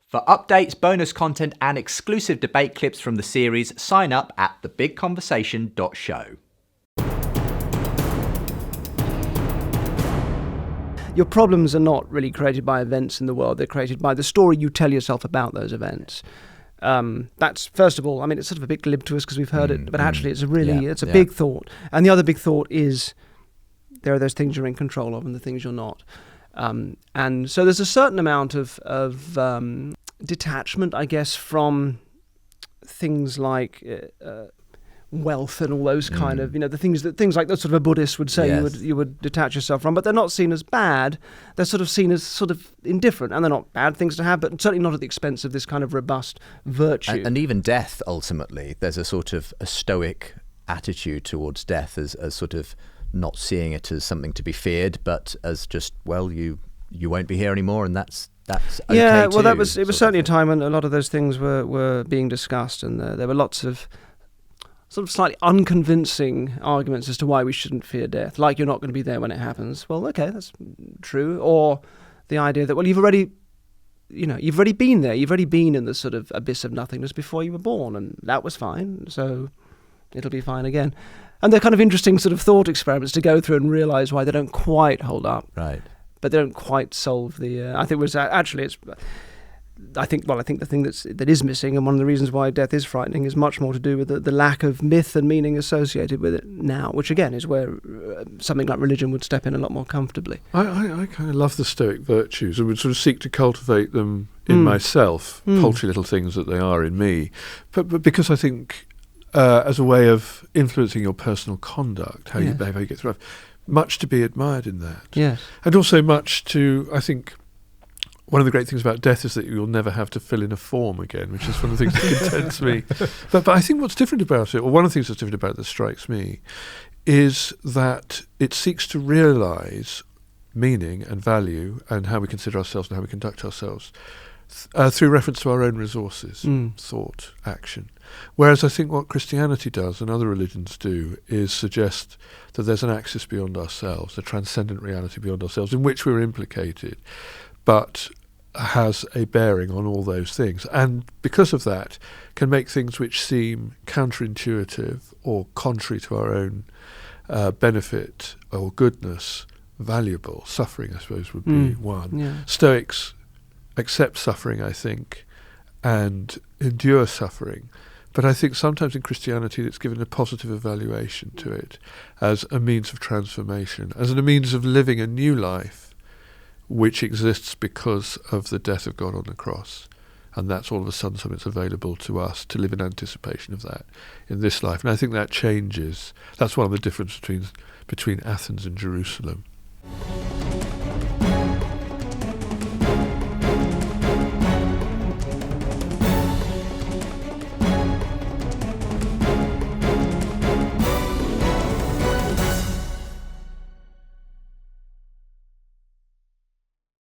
For updates, bonus content, and exclusive debate clips from the series, sign up at thebigconversation.show. Your problems are not really created by events in the world. They're created by the story you tell yourself about those events. That's, first of all, I mean, it's sort of a bit glib to us because we've heard it, but actually it's a big thought. And the other big thought is there are those things you're in control of and the things you're not. And so there's a certain amount of detachment, I guess, from things like wealth and all those kind of, the things like that sort of a Buddhist would say. Yes. you would detach yourself from, but they're not seen as bad. They're sort of seen as sort of indifferent, and they're not bad things to have, but certainly not at the expense of this kind of robust virtue. And even death, ultimately, there's a sort of a Stoic attitude towards death as sort of not seeing it as something to be feared, but as just, well, you won't be here anymore, and that's okay. Yeah, well, too, it was certainly a time when a lot of those things were being discussed, and there were lots of sort of slightly unconvincing arguments as to why we shouldn't fear death, like you're not going to be there when it happens. Well, okay, that's true. Or the idea that, well, you've already been there. You've already been in the sort of abyss of nothingness before you were born, and that was fine, so it'll be fine again. And they're kind of interesting sort of thought experiments to go through and realise why they don't quite hold up. Right. But they don't quite solve the... I think the thing that is missing, and one of the reasons why death is frightening, is much more to do with the lack of myth and meaning associated with it now, which again is where something like religion would step in a lot more comfortably. I kind of love the Stoic virtues and would sort of seek to cultivate them in myself, paltry little things that they are in me, but because I think as a way of influencing your personal conduct, how you behave, how you get through life, much to be admired in that. Yes. And also much to, I think, one of the great things about death is that you'll never have to fill in a form again, which is one of the things that contents me. But I think what's different about it, or one of the things that's different about it that strikes me, is that it seeks to realise meaning and value and how we consider ourselves and how we conduct ourselves through reference to our own resources, thought, action. Whereas I think what Christianity does and other religions do is suggest that there's an axis beyond ourselves, a transcendent reality beyond ourselves in which we're implicated, but has a bearing on all those things. And because of that, can make things which seem counterintuitive or contrary to our own benefit or goodness valuable. Suffering, I suppose, would be one. Yeah. Stoics accept suffering, I think, and endure suffering. But I think sometimes in Christianity it's given a positive evaluation to it as a means of transformation, as a means of living a new life which exists because of the death of God on the cross. And that's all of a sudden something that's available to us to live in anticipation of that in this life. And I think that changes. That's one of the differences between Athens and Jerusalem.